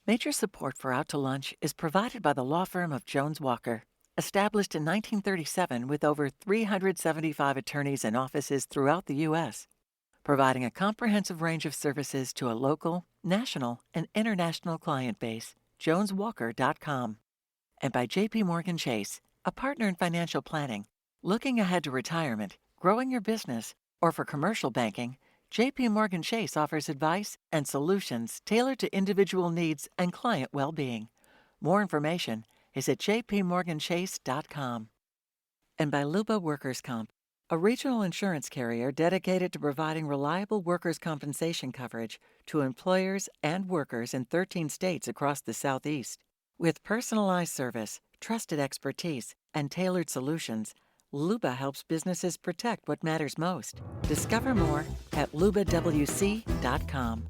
Major support for Out to Lunch is provided by the law firm of Jones Walker, established in 1937 with over 375 attorneys and offices throughout the U.S., providing a comprehensive range of services to a local, national, and international client base. JonesWalker.com. And by J.P. Morgan Chase, a partner in financial planning. Looking ahead to retirement, growing your business, or for commercial banking, J.P. Morgan Chase offers advice and solutions tailored to individual needs and client well-being. More information is at jpmorganchase.com. And by Luba Workers Comp, a regional insurance carrier dedicated to providing reliable workers' compensation coverage to employers and workers in 13 states across the Southeast. With personalized service, trusted expertise, and tailored solutions, Luba helps businesses protect what matters most. Discover more at lubawc.com.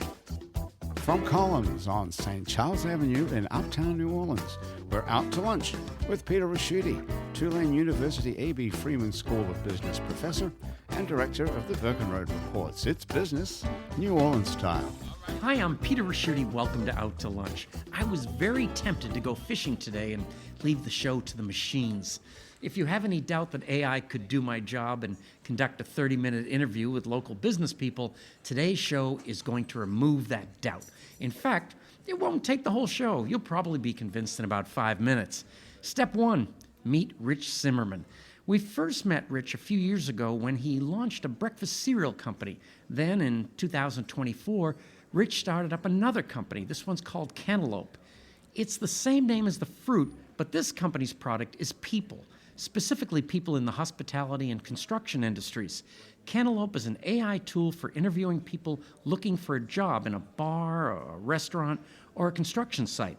From Collins on St. Charles Avenue in uptown New Orleans, we're out to lunch with Peter Raschuti, Tulane University A.B. Freeman School of Business professor and director of the Birkenroad Reports. It's business, New Orleans style. Hi, I'm Peter Raschuti. Welcome to Out to Lunch. I was very tempted to go fishing today and leave the show to the machines. If you have any doubt that AI could do my job and conduct a 30-minute interview with local business people, today's show is going to remove that doubt. In fact, it won't take the whole show. You'll probably be convinced in about 5 minutes. Step 1, meet Rich Zimmerman. We first met Rich a few years ago when he launched a breakfast cereal company. Then in 2024, Rich started up another company. This one's called Cantaloupe. It's the same name as the fruit, but this company's product is people, specifically people in the hospitality and construction industries. Cantaloupe is an AI tool for interviewing people looking for a job in a bar, or a restaurant, or a construction site.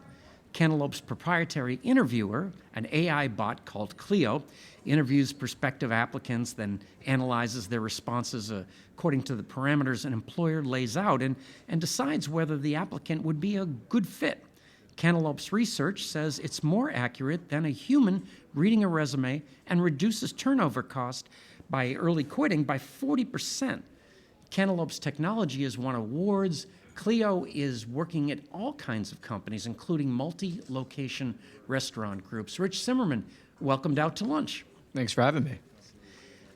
Cantaloupe's proprietary interviewer, an AI bot called Clio, interviews prospective applicants, then analyzes their responses according to the parameters an employer lays out and decides whether the applicant would be a good fit. Cantaloupe's research says it's more accurate than a human reading a resume and reduces turnover cost by early quitting by 40%. Cantaloupe's technology has won awards. Clio is working at all kinds of companies, including multi-location restaurant groups. Rich Zimmerman, welcomed Out to Lunch. Thanks for having me.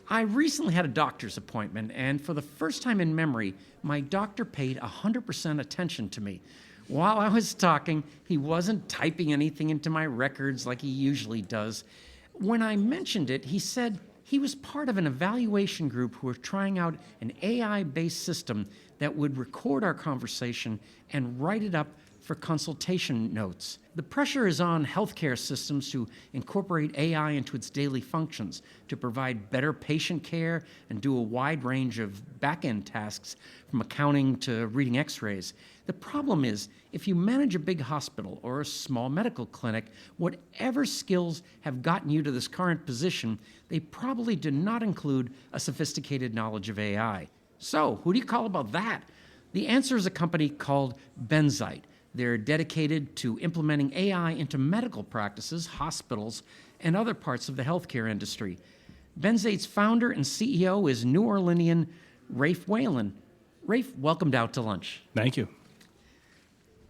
I recently had a doctor's appointment, and for the first time in memory, my doctor paid 100% attention to me. While I was talking, he wasn't typing anything into my records like he usually does. When I mentioned it, he said he was part of an evaluation group who were trying out an AI-based system that would record our conversation and write it up for consultation notes. The pressure is on healthcare systems to incorporate AI into its daily functions, to provide better patient care and do a wide range of back-end tasks, from accounting to reading x-rays. The problem is, if you manage a big hospital or a small medical clinic, whatever skills have gotten you to this current position, they probably do not include a sophisticated knowledge of AI. So, who do you call about that? The answer is a company called Benzite. They're dedicated to implementing AI into medical practices, hospitals, and other parts of the healthcare industry. Benzite's founder and CEO is New Orleanian Rafe Whalen. Rafe, welcomed Out to Lunch. Thank you.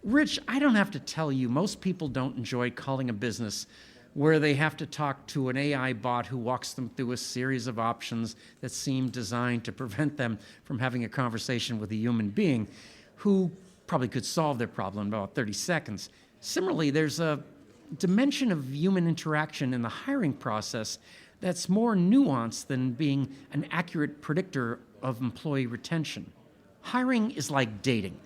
Rich, I don't have to tell you, most people don't enjoy calling a business where they have to talk to an AI bot who walks them through a series of options that seem designed to prevent them from having a conversation with a human being who probably could solve their problem in about 30 seconds. Similarly, there's a dimension of human interaction in the hiring process that's more nuanced than being an accurate predictor of employee retention. Hiring is like dating.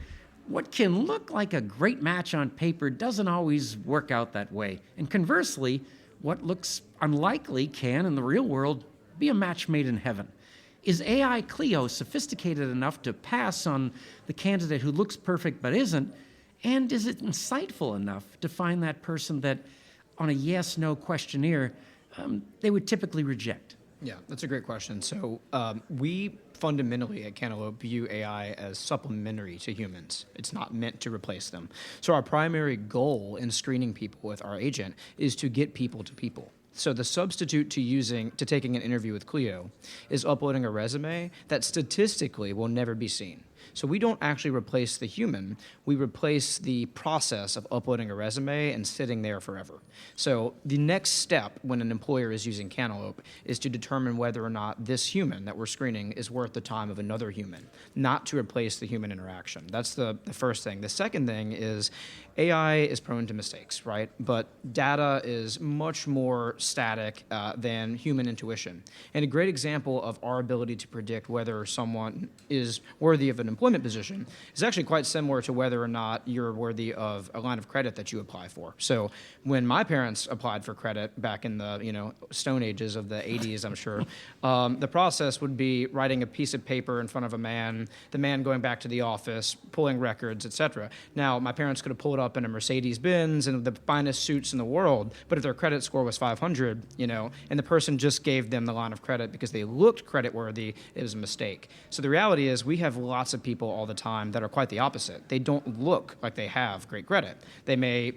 What can look like a great match on paper doesn't always work out that way. And conversely, what looks unlikely can, in the real world, be a match made in heaven. Is AI Clio sophisticated enough to pass on the candidate who looks perfect but isn't? And is it insightful enough to find that person that, on a yes-no questionnaire, they would typically reject? Yeah, that's a great question. So we fundamentally at Cantaloupe view AI as supplementary to humans. It's not meant to replace them. So our primary goal in screening people with our agent is to get people to people. So the substitute to taking an interview with Clio is uploading a resume that statistically will never be seen. So we don't actually replace the human. We replace the process of uploading a resume and sitting there forever. So the next step when an employer is using Cantaloupe is to determine whether or not this human that we're screening is worth the time of another human, not to replace the human interaction. That's the first thing. The second thing is AI is prone to mistakes, right? But data is much more static than human intuition. And a great example of our ability to predict whether someone is worthy of an employment position is actually quite similar to whether or not you're worthy of a line of credit that you apply for. So when my parents applied for credit back in the Stone Ages of the 80s, I'm sure, the process would be writing a piece of paper in front of a man, the man going back to the office, pulling records, etc. Now, my parents could have pulled up in a Mercedes-Benz and the finest suits in the world, but if their credit score was 500, and the person just gave them the line of credit because they looked creditworthy, it was a mistake. So the reality is we have lots of people all the time that are quite the opposite. They don't look like they have great credit. They may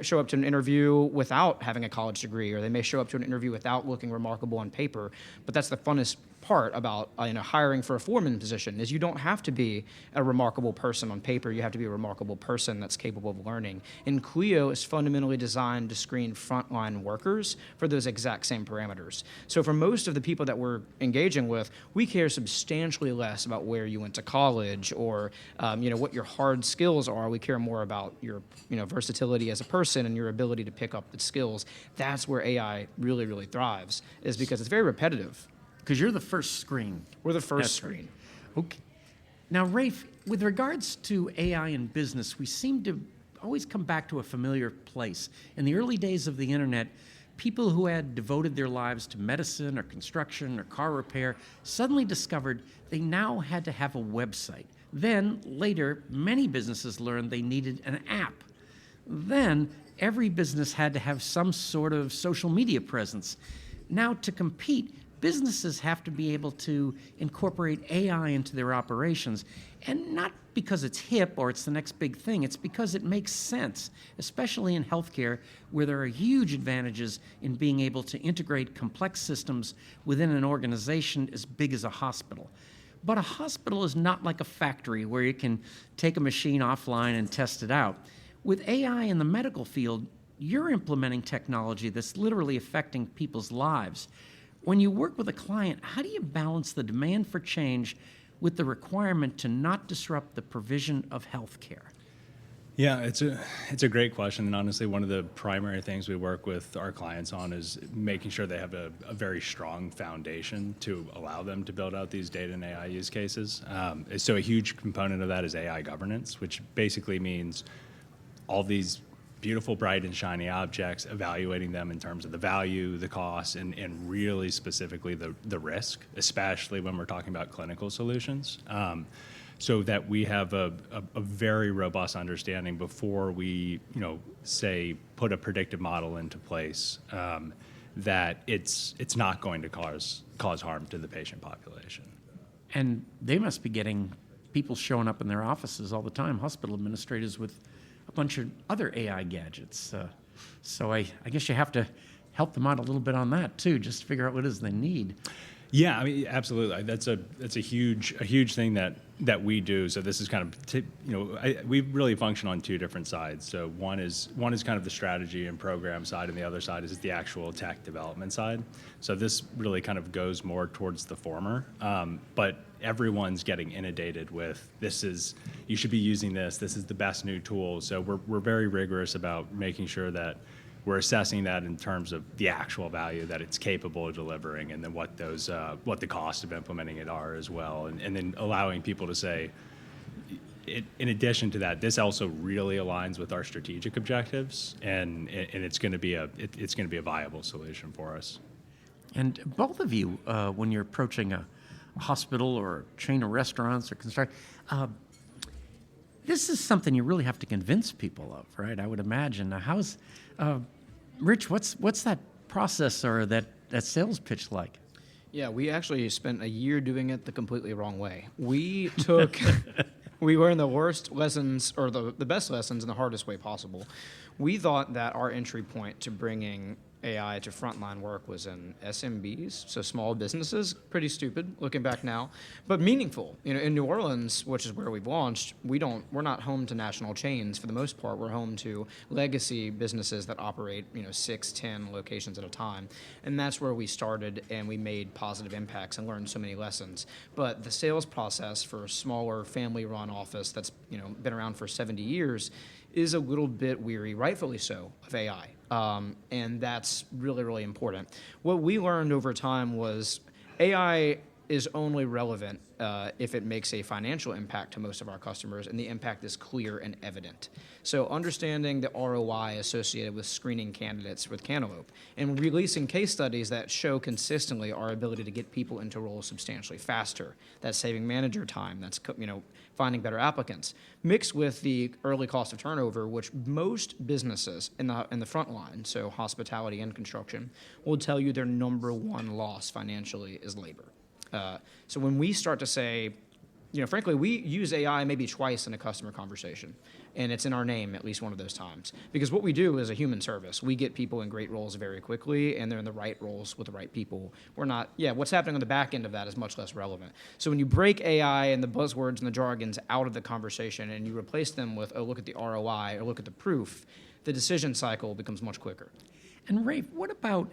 show up to an interview without having a college degree, or they may show up to an interview without looking remarkable on paper. But that's the funnest part about hiring for a foreman position is you don't have to be a remarkable person on paper. You have to be a remarkable person that's capable of learning. And Clio is fundamentally designed to screen frontline workers for those exact same parameters. So for most of the people that we're engaging with, we care substantially less about where you went to college or what your hard skills are. We care more about your versatility as a person and your ability to pick up the skills. That's where AI really, really thrives, is because it's very repetitive. Because you're the first screen. We're the first That's screen. Okay. Now, Rafe, with regards to AI in business, we seem to always come back to a familiar place. In the early days of the internet, people who had devoted their lives to medicine or construction or car repair suddenly discovered they now had to have a website. Then, later, many businesses learned they needed an app. Then, every business had to have some sort of social media presence. Now, to compete, businesses have to be able to incorporate AI into their operations, and not because it's hip or it's the next big thing, it's because it makes sense, especially in healthcare, where there are huge advantages in being able to integrate complex systems within an organization as big as a hospital. But a hospital is not like a factory where you can take a machine offline and test it out. With AI in the medical field, you're implementing technology that's literally affecting people's lives. When you work with a client, how do you balance the demand for change with the requirement to not disrupt the provision of health care? Yeah, it's a great question, and honestly, one of the primary things we work with our clients on is making sure they have a very strong foundation to allow them to build out these data and AI use cases. So a huge component of that is AI governance, which basically means all these beautiful, bright, and shiny objects, evaluating them in terms of the value, the cost, and really specifically the risk, especially when we're talking about clinical solutions, so that we have a very robust understanding before we, say, put a predictive model into place, that it's not going to cause harm to the patient population. And they must be getting people showing up in their offices all the time, hospital administrators with a bunch of other AI gadgets. So I guess you have to help them out a little bit on that too, just to figure out what it is they need. Yeah, I mean, absolutely. That's a huge thing that we do. So this is kind of we really function on two different sides. So one is kind of the strategy and program side, and the other side is the actual tech development side. So this really kind of goes more towards the former. But everyone's getting inundated with you should be using this. This is the best new tool. So we're very rigorous about making sure that we're assessing that in terms of the actual value that it's capable of delivering, and then what the cost of implementing it are as well, and then allowing people to say, in addition to that, this also really aligns with our strategic objectives, and it's going to be a viable solution for us. And both of you, when you're approaching a hospital or a chain of restaurants or construction, this is something you really have to convince people of, right? I would imagine. Now, Rich, what's that process or that sales pitch like? Yeah, we actually spent a year doing it the completely wrong way. We learned the worst lessons, or the best lessons in the hardest way possible. We thought that our entry point to bringing AI to frontline work was in SMBs, so small businesses. Pretty stupid looking back now, but meaningful. In New Orleans, which is where we've launched, we're not home to national chains for the most part. We're home to legacy businesses that operate 6, 10 locations at a time, and that's where we started, and we made positive impacts and learned so many lessons. But the sales process for a smaller family-run office that's been around for 70 years is a little bit weary, rightfully so, of AI. And that's really, really important. What we learned over time was AI is only relevant if it makes a financial impact to most of our customers, and the impact is clear and evident. So understanding the ROI associated with screening candidates with Cantaloupe and releasing case studies that show consistently our ability to get people into roles substantially faster. That's saving manager time. That's finding better applicants, mixed with the early cost of turnover, which most businesses in the front line, so hospitality and construction, will tell you their number one loss financially is labor. So when we start to say, frankly, we use AI maybe twice in a customer conversation, and it's in our name at least one of those times. Because what we do is a human service. We get people in great roles very quickly, and they're in the right roles with the right people. What's happening on the back end of that is much less relevant. So when you break AI and the buzzwords and the jargons out of the conversation and you replace them with, oh, look at the ROI or look at the proof, the decision cycle becomes much quicker. And Rafe, what about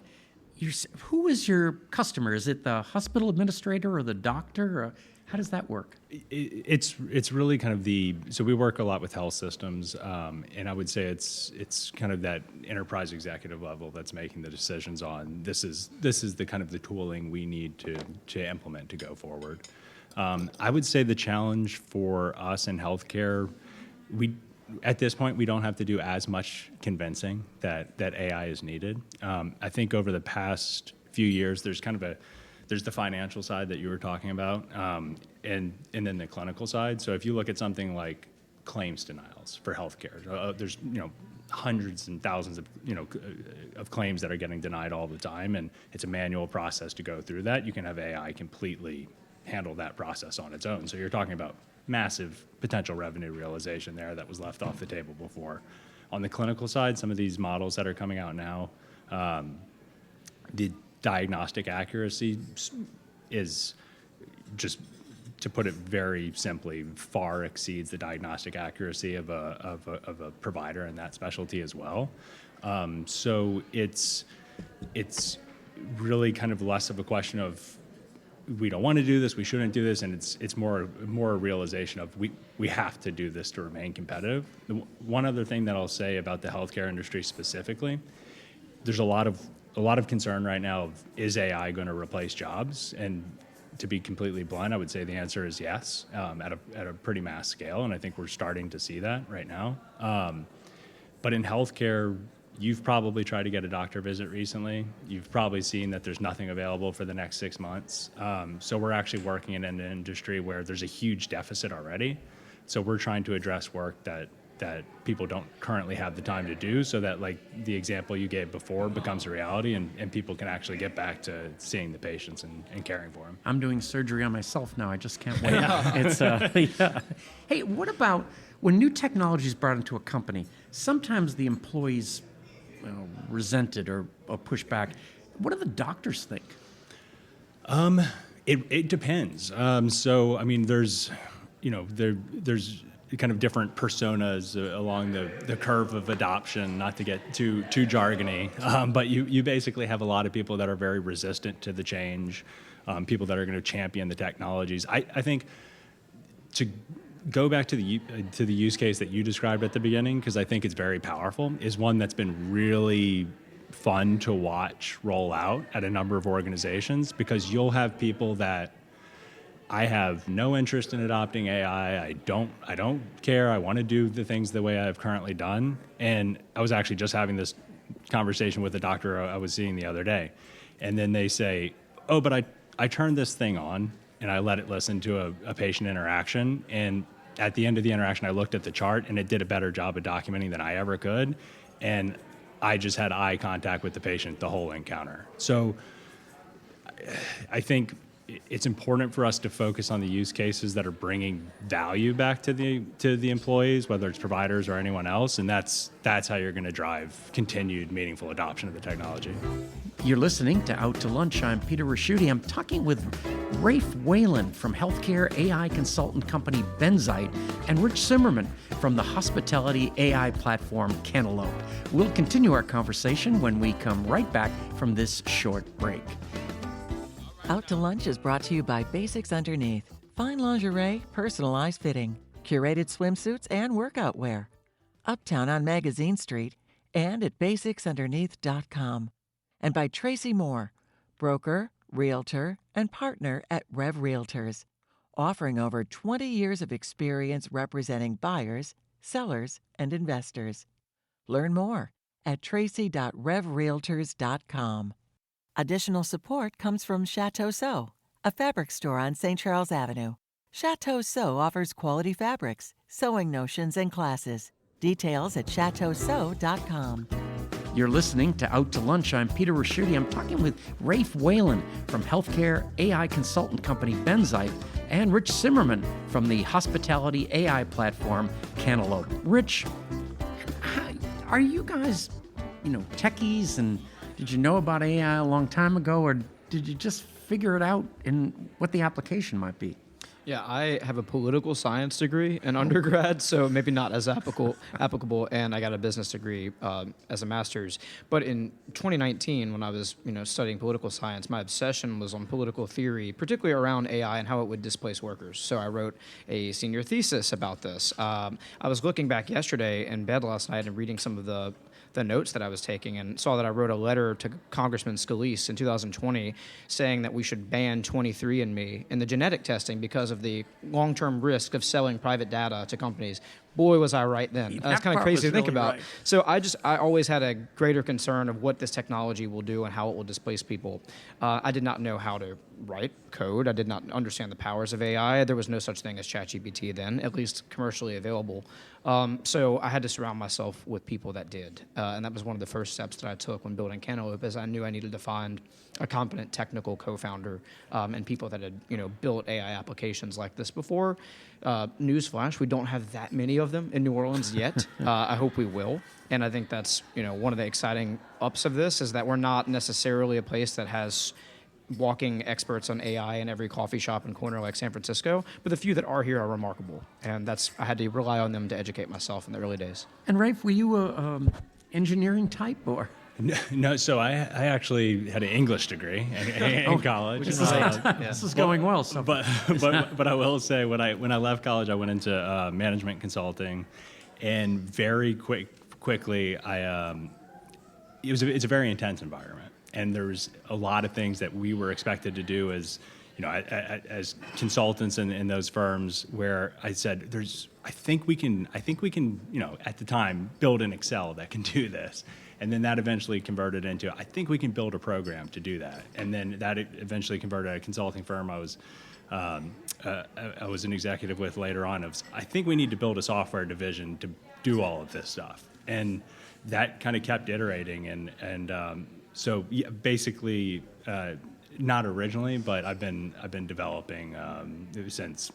who is your customer? Is it the hospital administrator or the doctor? Or how does that work? It's really kind of so we work a lot with health systems, and I would say it's kind of that enterprise executive level that's making the decisions on this is the kind of the tooling we need to implement to go forward. I would say the challenge for us in healthcare, at this point, we don't have to do as much convincing that AI is needed. I think over the past few years, there's the financial side that you were talking about, and then the clinical side. So if you look at something like claims denials for healthcare, there's hundreds and thousands of claims that are getting denied all the time, and it's a manual process to go through that. You can have AI completely handle that process on its own. So you're talking about massive potential revenue realization there that was left off the table before. On the clinical side, some of these models that are coming out now, the diagnostic accuracy is, just to put it very simply, far exceeds the diagnostic accuracy of a provider in that specialty as well. So it's really kind of less of a question of we don't want to do this, we shouldn't do this, and it's more a realization of we have to do this to remain competitive. One other thing that I'll say about the healthcare industry specifically, there's a lot of concern right now of, is AI going to replace jobs? And to be completely blunt, I would say the answer is yes, at a pretty mass scale, and I think we're starting to see that right now. But in healthcare, you've probably tried to get a doctor visit recently. You've probably seen that there's nothing available for the next 6 months. So we're actually working in an industry where there's a huge deficit already. So we're trying to address work that people don't currently have the time to do, so that, like the example you gave before, becomes a reality, and people can actually get back to seeing the patients and caring for them. I'm doing surgery on myself now. I just can't wait. Yeah. Hey, what about when new technology is brought into a company? Sometimes the employees resent it or push back. What do the doctors think? It depends. So I mean, there's kind of different personas along the curve of adoption, not to get too jargony, but you basically have a lot of people that are very resistant to the change, people that are going to champion the technologies. I think, to go back to the use case that you described at the beginning, because I think it's very powerful, is one that's been really fun to watch roll out at a number of organizations, because you'll have people that, I have no interest in adopting AI. I don't care. I want to do the things the way I've currently done. And I was actually just having this conversation with a doctor I was seeing the other day. And then they say, oh, but I turned this thing on and I let it listen to a patient interaction. And at the end of the interaction, I looked at the chart and it did a better job of documenting than I ever could. And I just had eye contact with the patient the whole encounter. So I think it's important for us to focus on the use cases that are bringing value back to the employees, whether it's providers or anyone else, and that's how you're going to drive continued meaningful adoption of the technology. You're listening to Out to Lunch. I'm Peter Raschuti. I'm talking with Rafe Whalen from healthcare AI consultant company Benzite and Rich Zimmerman from the hospitality AI platform Cantaloupe. We'll continue our conversation when we come right back from this short break. Out to Lunch is brought to you by Basics Underneath. Fine lingerie, personalized fitting, curated swimsuits and workout wear. Uptown on Magazine Street and at basicsunderneath.com. And by Tracy Moore, broker, realtor, and partner at Rev Realtors, offering over 20 years of experience representing buyers, sellers, and investors. Learn more at tracy.revrealtors.com. Additional support comes from Chateau Sew, a fabric store on St. Charles Avenue. Chateau Sew offers quality fabrics, sewing notions, and classes. Details at chateausew.com. You're listening to Out to Lunch. I'm Peter Raschuti. I'm talking with Rafe Whalen from healthcare AI consultant company Benzite and Rich Zimmerman from the hospitality AI platform Cantaloupe. Rich, are you guys, techies, and did you know about AI a long time ago, or did you just figure it out in what the application might be? Yeah, I have a political science degree in undergrad, so maybe not as applicable, and I got a business degree as a master's. But in 2019, when I was studying political science, my obsession was on political theory, particularly around AI and how it would displace workers. So I wrote a senior thesis about this. I was looking back yesterday in bed last night and reading some of the notes that I was taking and saw that I wrote a letter to Congressman Scalise in 2020 saying that we should ban 23andMe in the genetic testing because of the long-term risk of selling private data to companies. Boy, was I right then. That's kind of crazy to think about. Right. So I always had a greater concern of what this technology will do and how it will displace people. I did not know how to write code. I did not understand the powers of AI. There was no such thing as ChatGPT then, at least commercially available. So I had to surround myself with people that did. And that was one of the first steps that I took when building Cantaloupe, as I knew I needed to find a competent technical co-founder and people that had built AI applications like this before. Newsflash, we don't have that many of them in New Orleans yet. I hope we will. And I think that's one of the exciting ups of this is that we're not necessarily a place that has walking experts on AI in every coffee shop and corner like San Francisco, but the few that are here are remarkable. And I had to rely on them to educate myself in the early days. And Rafe, were you a engineering type or? No, so I actually had an English degree in college. This is going well. So. But I will say when I left college, I went into management consulting, and very quickly it's a very intense environment, and there's a lot of things that we were expected to do as as consultants in those firms where I said I think we can at the time build an Excel that can do this. And then that eventually converted into, I think we can build a program to do that. And then that eventually converted a consulting firm I was an executive with later on. I think we need to build a software division to do all of this stuff. And that kind of kept iterating. And so yeah, basically, not originally, but I've been developing since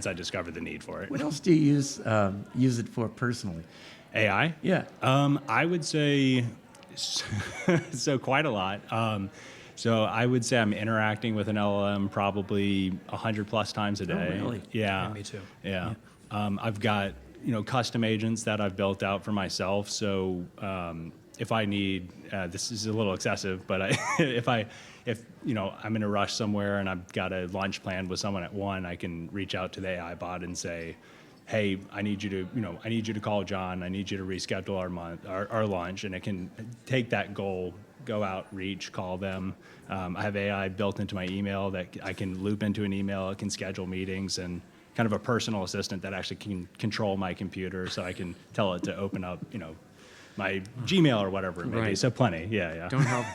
I discovered the need for it. What else do you use it for personally? AI? Yeah. I would say so quite a lot. So I would say I'm interacting with an LLM probably 100+ times a day. Oh, really? Yeah. Me too. Yeah. I've got custom agents that I've built out for myself. So if I need, this is a little excessive, but if I'm in a rush somewhere and I've got a lunch planned with someone at 1, I can reach out to the AI bot and say, hey, I need you to call John. I need you to reschedule our lunch, and it can take that goal, go out, reach, call them. I have AI built into my email that I can loop into an email. It can schedule meetings, and kind of a personal assistant that actually can control my computer, so I can tell it to open up, my Gmail or whatever it may be. So plenty, yeah. Don't help.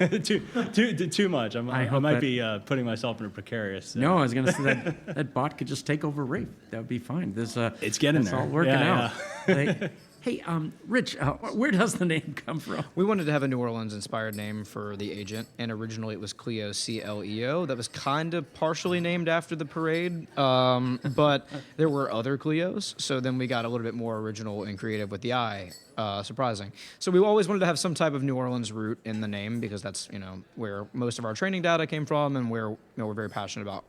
too much. I might be putting myself in a precarious. No, I was going to say that bot could just take over Rafe. That would be fine. It's getting there. It's all working out. Yeah. Hey, Rich, where does the name come from? We wanted to have a New Orleans-inspired name for the agent, and originally it was Clio, Cleo. That was kind of partially named after the parade, but there were other Clios, so then we got a little bit more original and creative with the I. Surprising. So we always wanted to have some type of New Orleans root in the name because that's where most of our training data came from, and where we're very passionate about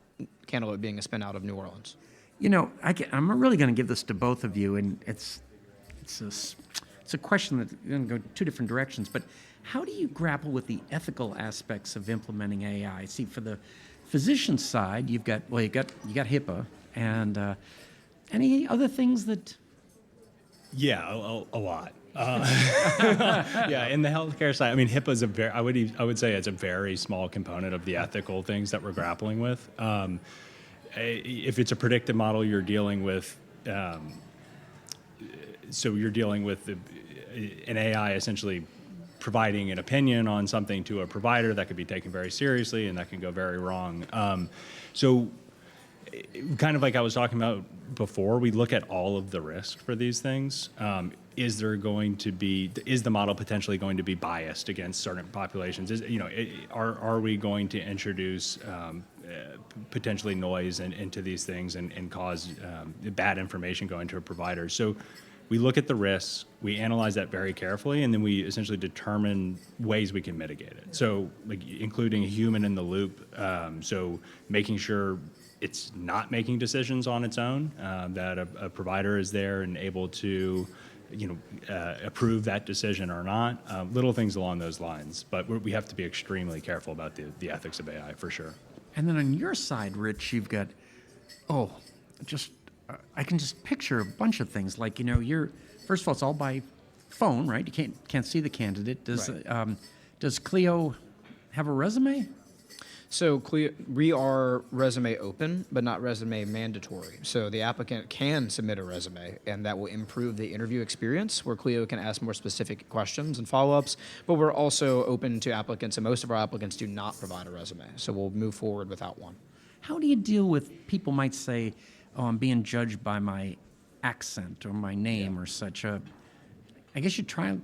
Cantaloupe being a spin out of New Orleans. I'm really going to give this to both of you, and it's a question that's going to go two different directions. But how do you grapple with the ethical aspects of implementing AI? See, for the physician side, you got HIPAA, and any other things that? Yeah, a lot. Yeah, in the healthcare side, I mean, HIPAA is I would say it's a very small component of the ethical things that we're grappling with. If it's a predictive model, you're dealing with. So you're dealing with an AI essentially providing an opinion on something to a provider that could be taken very seriously, and that can go very wrong. So kind of like I was talking about before, we look at all of the risk for these things. Is the model potentially going to be biased against certain populations? Are we going to introduce potentially noise into these things and cause bad information going to a provider? So we look at the risks, we analyze that very carefully, and then we essentially determine ways we can mitigate it. So, like including a human in the loop, so making sure it's not making decisions on its own, that a provider is there and able to, approve that decision or not. Little things along those lines, but we have to be extremely careful about the ethics of AI for sure. And then on your side, Rich, you've got, I can just picture a bunch of things. Like, first of all, it's all by phone, right? You can't see the candidate. Does Clio have a resume? So Clio, we are resume open, but not resume mandatory. So the applicant can submit a resume, and that will improve the interview experience, where Clio can ask more specific questions and follow-ups. But we're also open to applicants, and most of our applicants do not provide a resume. So we'll move forward without one. How do you deal with people might say, I'm being judged by my accent or my name or such? I guess you try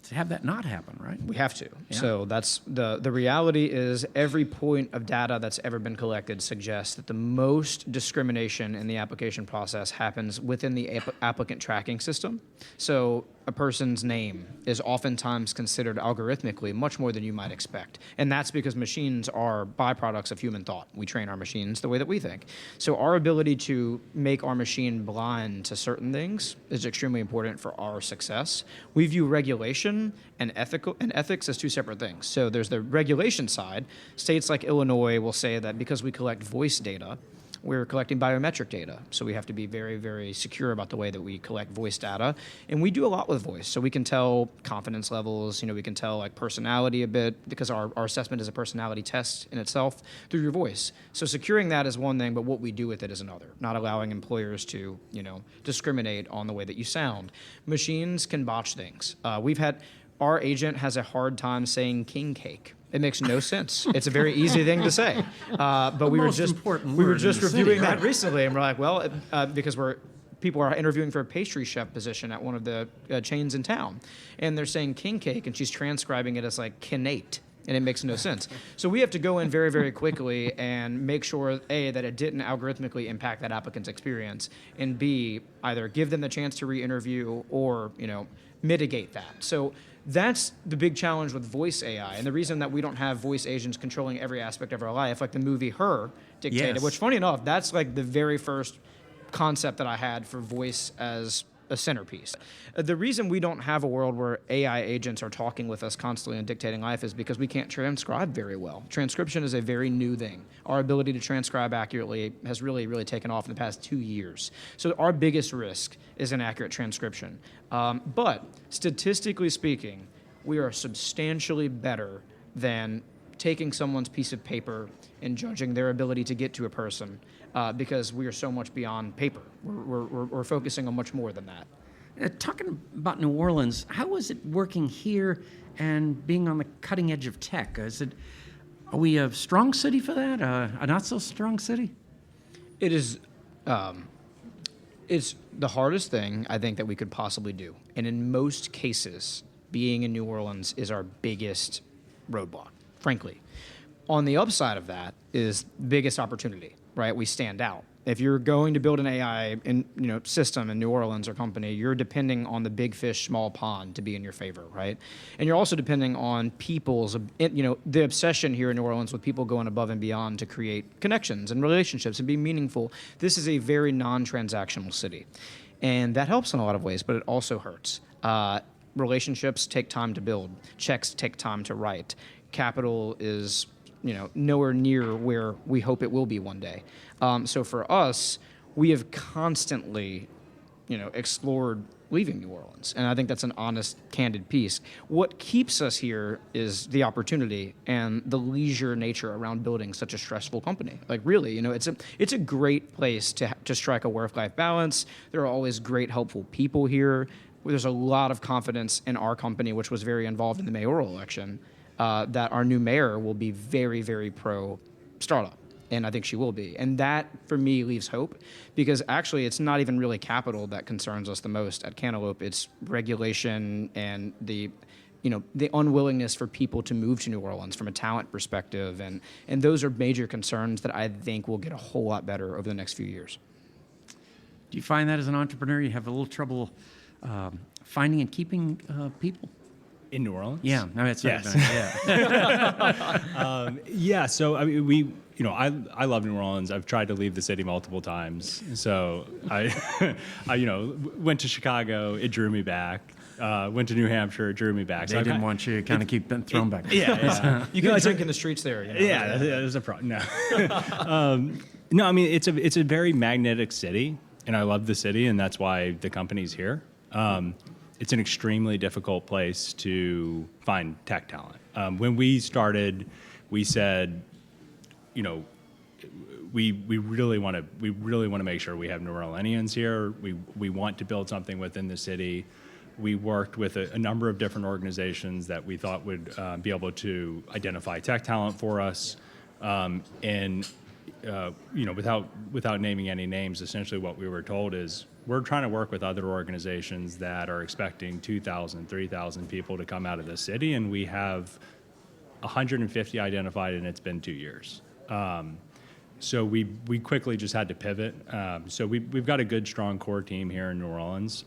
to have that not happen, right? We have to. Yeah. So that's the reality is every point of data that's ever been collected suggests that the most discrimination in the application process happens within the applicant tracking system. So a person's name is oftentimes considered algorithmically much more than you might expect. And that's because machines are byproducts of human thought. We train our machines the way that we think. So our ability to make our machine blind to certain things is extremely important for our success. We view regulation and ethics as two separate things. So there's the regulation side. States like Illinois will say that because we collect voice data, we're collecting biometric data. So we have to be very, very secure about the way that we collect voice data. And we do a lot with voice. So we can tell confidence levels, we can tell like personality a bit, because our assessment is a personality test in itself through your voice. So securing that is one thing, but what we do with it is another. Not allowing employers to, discriminate on the way that you sound. Machines can botch things. Our agent has a hard time saying king cake. It makes no sense. It's a very easy thing to say, but we were just reviewing that recently, and we're like, well, because people are interviewing for a pastry chef position at one of the chains in town, and they're saying king cake, and she's transcribing it as like kinate, and it makes no sense. So we have to go in very, very quickly and make sure, A, that it didn't algorithmically impact that applicant's experience, and B, either give them the chance to re-interview or mitigate that. So that's the big challenge with voice AI, and the reason that we don't have voice agents controlling every aspect of our life, like the movie Her dictated, Yes. which, funny enough, that's like the very first concept that I had for voice as a centerpiece. The reason we don't have a world where AI agents are talking with us constantly and dictating life is because we can't transcribe very well. Transcription is a very new thing. Our ability to transcribe accurately has really, really taken off in the past 2 years. So our biggest risk is inaccurate transcription. But statistically speaking, we are substantially better than taking someone's piece of paper and judging their ability to get to a person, because we are so much beyond paper. We're focusing on much more than that. Talking about New Orleans, how is it working here and being on the cutting edge of tech? Are we a strong city for that? A not so strong city? It is. It's the hardest thing I think that we could possibly do. And in most cases, being in New Orleans is our biggest roadblock, frankly. On the upside of that is biggest opportunity, right? We stand out. If you're going to build an AI system in New Orleans or company, you're depending on the big fish, small pond to be in your favor, right? And you're also depending on people's, the obsession here in New Orleans with people going above and beyond to create connections and relationships and be meaningful. This is a very non-transactional city. And that helps in a lot of ways, but it also hurts. Relationships take time to build. Checks take time to write. Capital is nowhere near where we hope it will be one day. So for us, we have constantly, explored leaving New Orleans. And I think that's an honest, candid piece. What keeps us here is the opportunity and the leisure nature around building such a stressful company. Like really, it's a great place to strike a work-life balance. There are always great, helpful people here. There's a lot of confidence in our company, which was very involved in the mayoral election. That our new mayor will be very, very pro-startup, and I think she will be. And that, for me, leaves hope, because actually it's not even really capital that concerns us the most at Cantaloupe. It's regulation and the unwillingness for people to move to New Orleans from a talent perspective, and those are major concerns that I think will get a whole lot better over the next few years. Do you find that as an entrepreneur you have a little trouble finding and keeping people? In New Orleans? Yeah, no, that's right. Yes. Yeah. So I mean, I love New Orleans. I've tried to leave the city multiple times. So I went to Chicago. It drew me back. Went to New Hampshire. It drew me back. They didn't want you to kind of keep being thrown back. Yeah. You can drink in the streets there. Yeah, there's a problem. No. No, I mean, it's a very magnetic city, and I love the city, and that's why the company's here. It's an extremely difficult place to find tech talent. When we started, we said, we really want to make sure we have New Orleanians here. We want to build something within the city. We worked with a number of different organizations that we thought would be able to identify tech talent for us, without naming any names. Essentially, what we were told is, we're trying to work with other organizations that are expecting 2,000, 3,000 people to come out of the city, and we have 150 identified, and it's been 2 years. So we quickly just had to pivot. So we've got a good, strong core team here in New Orleans,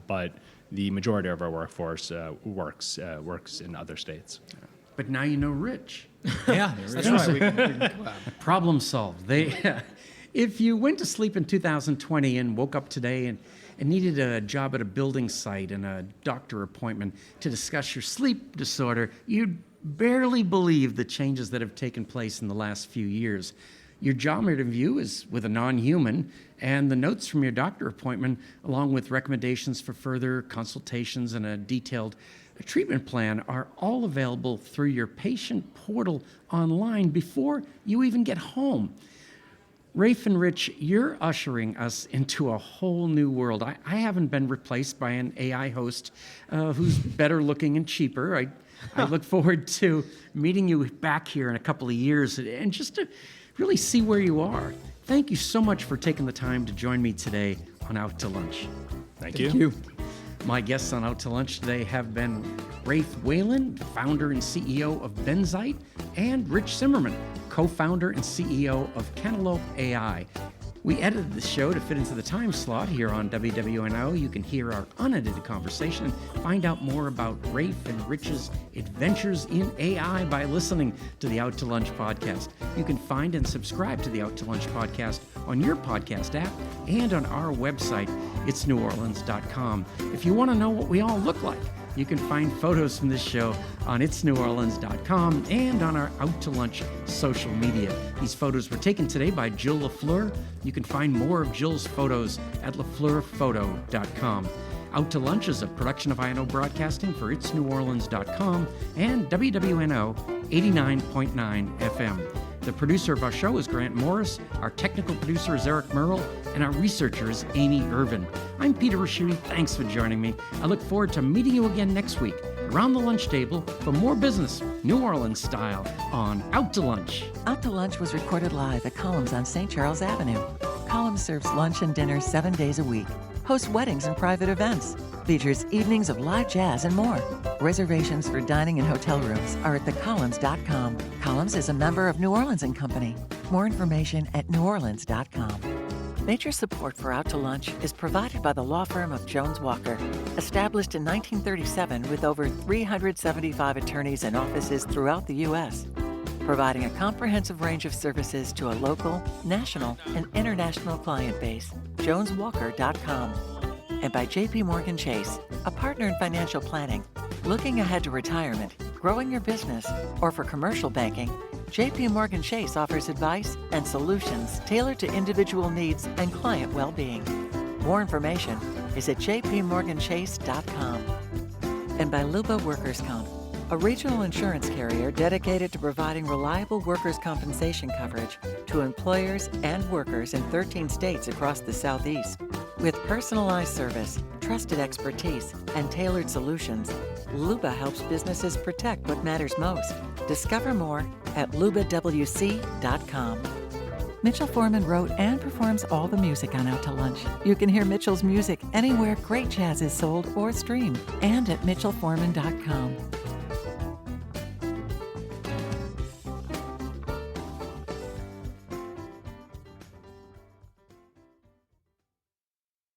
but the majority of our workforce works in other states. But now you know Rich. Yeah, that's right. We can collab. Problem solved. If you went to sleep in 2020 and woke up today and needed a job at a building site and a doctor appointment to discuss your sleep disorder, you'd barely believe the changes that have taken place in the last few years. Your job interview is with a non-human, and the notes from your doctor appointment, along with recommendations for further consultations and a detailed treatment plan, are all available through your patient portal online before you even get home. Rafe and Rich, you're ushering us into a whole new world. I haven't been replaced by an AI host who's better looking and cheaper. I look forward to meeting you back here in a couple of years and just to really see where you are. Thank you so much for taking the time to join me today on Out to Lunch. Thank you. My guests on Out to Lunch today have been Rafe Whalen, founder and CEO of Benzite, and Rich Zimmerman, co-founder and CEO of Cantaloupe AI. We edited the show to fit into the time slot here on WWNO. You can hear our unedited conversation and find out more about Rafe and Rich's adventures in AI by listening to the Out to Lunch podcast. You can find and subscribe to the Out to Lunch podcast on your podcast app and on our website, itsneworleans.com. If you want to know what we all look like, you can find photos from this show on itsneworleans.com and on our Out to Lunch social media. These photos were taken today by Jill LaFleur. You can find more of Jill's photos at lafleurphoto.com. Out to Lunch is a production of INO Broadcasting for itsneworleans.com and WWNO 89.9 FM. The producer of our show is Grant Morris, our technical producer is Eric Merle, and our researcher is Amy Irvin. I'm Peter Raschuti. Thanks for joining me. I look forward to meeting you again next week around the lunch table for more business, New Orleans style, on Out to Lunch. Out to Lunch was recorded live at Columns on St. Charles Avenue. Columns serves lunch and dinner 7 days a week, hosts weddings and private events, features evenings of live jazz and more. Reservations for dining and hotel rooms are at thecolumns.com. Columns is a member of New Orleans & Company. More information at neworleans.com. Major support for Out to Lunch is provided by the law firm of Jones Walker, established in 1937 with over 375 attorneys and offices throughout the U.S., providing a comprehensive range of services to a local, national, and international client base. JonesWalker.com. And by J.P. Morgan Chase, a partner in financial planning. Looking ahead to retirement, growing your business, or for commercial banking, J.P. Morgan Chase offers advice and solutions tailored to individual needs and client well-being. More information is at jpmorganchase.com. And by Luba Workers' Comp, a regional insurance carrier dedicated to providing reliable workers' compensation coverage to employers and workers in 13 states across the Southeast. With personalized service, trusted expertise, and tailored solutions, Luba helps businesses protect what matters most. Discover more at lubawc.com. Mitchell Foreman wrote and performs all the music on Out to Lunch. You can hear Mitchell's music anywhere great jazz is sold or streamed, and at mitchellforeman.com.